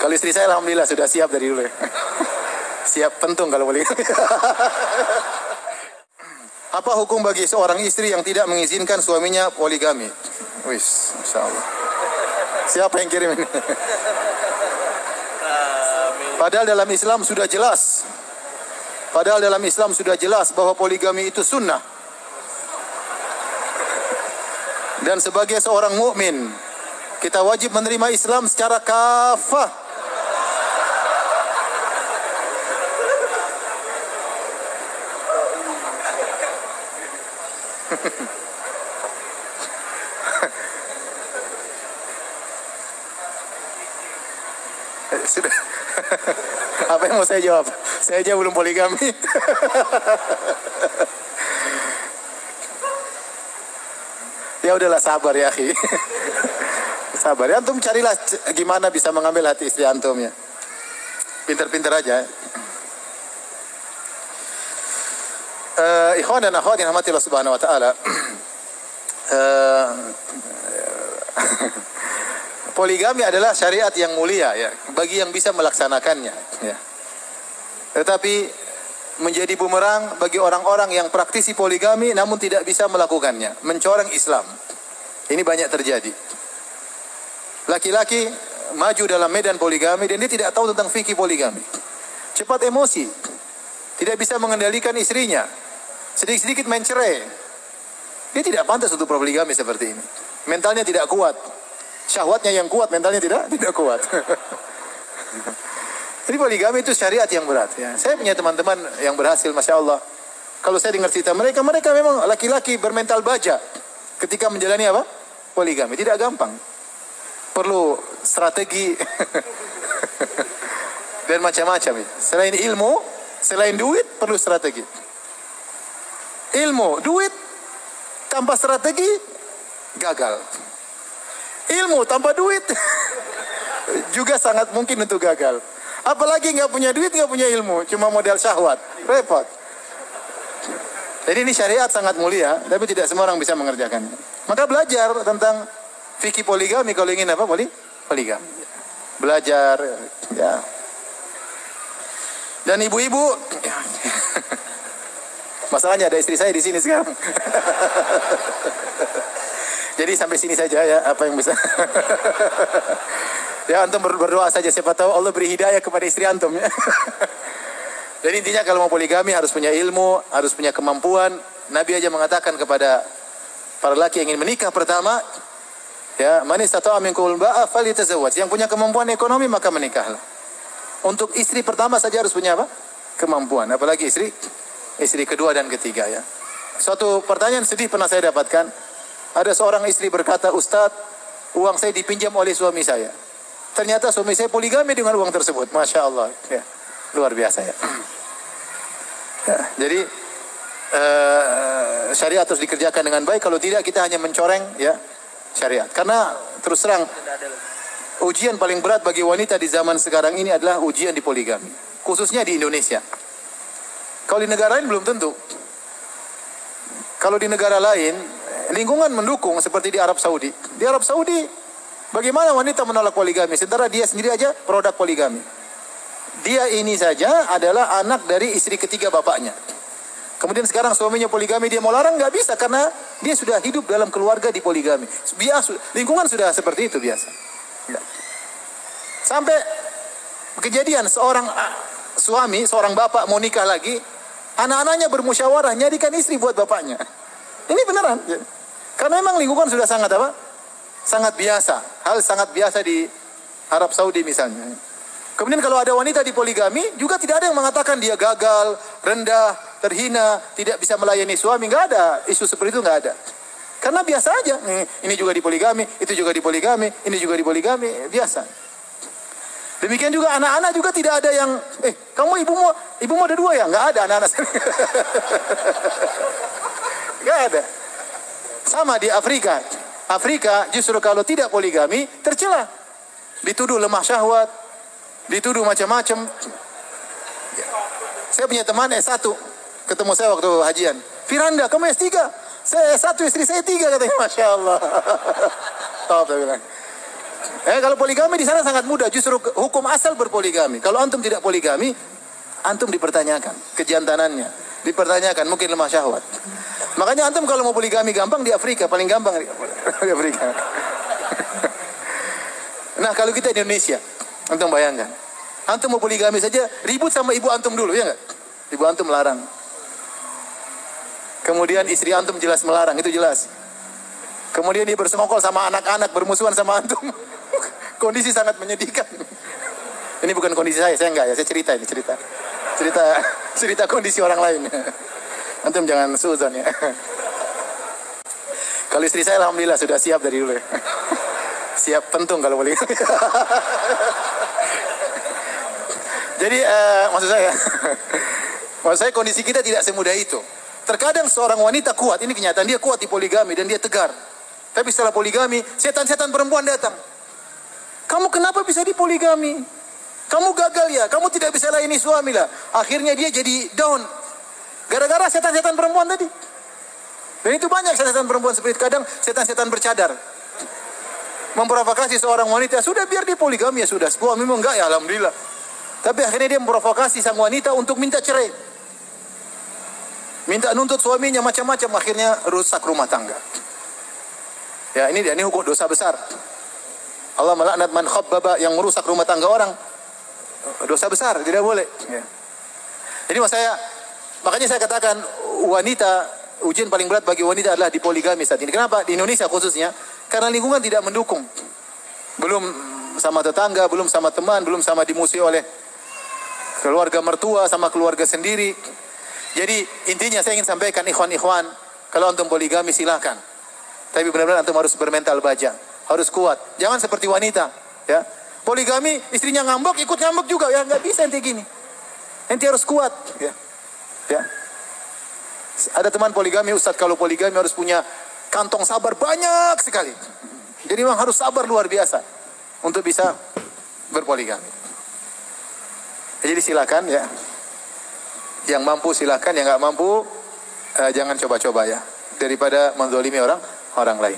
Kalau istri saya alhamdulillah sudah siap dari dulu ya. Siap pentung kalau boleh. Apa hukum bagi seorang istri yang tidak mengizinkan suaminya poligami? Wis, insyaallah. Siapa yang kirim ini? Padahal dalam Islam sudah jelas. Bahwa poligami itu sunnah. Dan sebagai seorang mukmin, kita wajib menerima Islam secara kafah. Sudah. Apa yang mau saya jawab? Saya aja belum poligami. Ya udahlah, sabar ya, akhi. Sabar ya, antum carilah gimana bisa mengambil hati istri antum ya. Pinter-pinter aja. Ikhwan dan akhwat yang rahmati Allah Subhanahu wa taala. Poligami adalah syariat yang mulia ya, bagi yang bisa melaksanakannya ya. Tetapi menjadi bumerang bagi orang-orang yang praktisi poligami namun tidak bisa melakukannya, mencoreng Islam. Ini banyak terjadi. Laki-laki maju dalam medan poligami dan dia tidak tahu tentang fikih poligami. Cepat emosi, tidak bisa mengendalikan istrinya, sedikit-sedikit main cerai. Dia tidak pantas untuk poligami seperti ini. Mentalnya tidak kuat. Syahwatnya yang kuat, mentalnya tidak kuat. Jadi poligami itu syariat yang berat ya. Saya punya teman-teman yang berhasil, Masya Allah. Kalau saya dengar cerita mereka memang laki-laki bermental baja ketika menjalani apa? Poligami. Tidak gampang. Perlu strategi dan macam-macam. Selain ilmu, selain duit, perlu strategi. Ilmu, duit, tanpa strategi, gagal. Ilmu tanpa duit juga sangat mungkin untuk gagal. Apalagi nggak punya duit, nggak punya ilmu, cuma modal syahwat, repot. Jadi ini syariat sangat mulia, tapi tidak semua orang bisa mengerjakan. Maka belajar tentang fikih poligami kalau ingin apa? Poligami. Belajar, ya. Dan ibu-ibu, masalahnya ada istri saya di sini sekarang. Jadi sampai sini saja ya, apa yang bisa. Ya, antum berdoa saja, siapa tahu Allah beri hidayah kepada istri antum ya. Jadi intinya kalau mau poligami harus punya ilmu, harus punya kemampuan. Nabi aja mengatakan kepada para laki yang ingin menikah pertama, ya, man istata'a minkumul ba'a falyatazawwaj. Yang punya kemampuan ekonomi maka menikahlah. Untuk istri pertama saja harus punya apa? Kemampuan, apalagi istri kedua dan ketiga ya. Suatu pertanyaan sedih pernah saya dapatkan. Ada seorang istri berkata, Ustadz, uang saya dipinjam oleh suami saya. Ternyata suami saya poligami dengan uang tersebut. Masya Allah. Ya, luar biasa ya. Ya, jadi syariat harus dikerjakan dengan baik. Kalau tidak kita hanya mencoreng ya syariat. Karena terus terang ujian paling berat bagi wanita di zaman sekarang ini adalah ujian di poligami. Khususnya di Indonesia. Kalau di negara lain belum tentu. Kalau di negara lain lingkungan mendukung seperti di Arab Saudi. Di Arab Saudi bagaimana wanita menolak poligami? Sementara dia sendiri aja produk poligami. Dia ini saja adalah anak dari istri ketiga bapaknya. Kemudian sekarang suaminya poligami, dia mau larang nggak bisa karena dia sudah hidup dalam keluarga di poligami. Biasa, lingkungan sudah seperti itu biasa. Ya. Sampai kejadian seorang suami, seorang bapak mau nikah lagi, anak-anaknya bermusyawarah nyarikan istri buat bapaknya. Ini beneran. Karena memang lingkungan sudah sangat apa? Sangat biasa. Hal sangat biasa di Arab Saudi misalnya. Kemudian kalau ada wanita di poligami, juga tidak ada yang mengatakan dia gagal, rendah, terhina, tidak bisa melayani suami. Nggak ada. Isu seperti itu nggak ada. Karena biasa aja. Ini juga di poligami, itu juga di poligami, ini juga di poligami. Biasa. Demikian juga anak-anak juga tidak ada yang, kamu ibumu ada dua ya? Nggak ada anak-anak. Nggak ada. Sama di Afrika. Afrika justru kalau tidak poligami tercela. Dituduh lemah syahwat, dituduh macam-macam. Saya punya teman S1, ketemu saya waktu hajian. Firanda, kamu S3? Saya S1, istri saya 3 katanya. Masya Allah. Top, saya bilang. Kalau poligami di sana sangat mudah, justru hukum asal berpoligami. Kalau antum tidak poligami, antum dipertanyakan kejantanannya, dipertanyakan mungkin lemah syahwat. Makanya antum kalau mau poligami gampang di Afrika, paling gampang di Afrika. Nah, kalau kita di Indonesia, antum bayangkan, antum mau poligami saja ribut sama ibu antum dulu, ya enggak? Ibu antum melarang. Kemudian istri antum jelas melarang, itu jelas. Kemudian dia bersekongkol sama anak-anak, bermusuhan sama antum. Kondisi sangat menyedihkan. Ini bukan kondisi saya enggak ya, saya cerita ini, cerita kondisi orang lain. Antum jangan suuzon ya. Kalau istri saya alhamdulillah sudah siap dari dulu ya. Siap pentung kalau boleh. Jadi maksud saya kondisi kita tidak semudah itu. Terkadang seorang wanita kuat, ini kenyataan, dia kuat di poligami dan dia tegar. Tapi setelah poligami, setan-setan perempuan datang. Kamu kenapa bisa di poligami? Kamu gagal ya, kamu tidak bisa layani suami lah. Akhirnya dia jadi down. Gara-gara setan-setan perempuan tadi. Dan itu banyak setan-setan perempuan seperti itu. Kadang setan-setan bercadar. Memprovokasi seorang wanita, sudah biar di poligami ya sudah. Suamimu enggak ya, alhamdulillah. Tapi akhirnya dia memprovokasi sang wanita untuk minta cerai. Minta nuntut suaminya macam-macam, akhirnya rusak rumah tangga. Ya, ini hukum dosa besar. Allah melaknat man khabbaba, yang merusak rumah tangga orang. Dosa besar, tidak boleh. Ya. Jadi makanya saya katakan wanita, ujian paling berat bagi wanita adalah di poligami saat ini. Kenapa? Di Indonesia khususnya, karena lingkungan tidak mendukung. Belum sama tetangga, belum sama teman, belum sama dimusuhi oleh keluarga mertua, sama keluarga sendiri. Jadi intinya saya ingin sampaikan ikhwan-ikhwan, kalau antum poligami silakan. Tapi benar-benar antum harus bermental baja, harus kuat. Jangan seperti wanita, ya. Poligami, istrinya ngambek, ikut ngambek juga, ya nggak bisa ente gini. Ente harus kuat, ya. Ya. Ada teman poligami, Ustadz, kalau poligami harus punya kantong sabar banyak sekali. Jadi memang harus sabar luar biasa untuk bisa berpoligami. Jadi silakan ya. Yang mampu silakan, yang nggak mampu jangan coba-coba ya. Daripada menzalimi orang lain.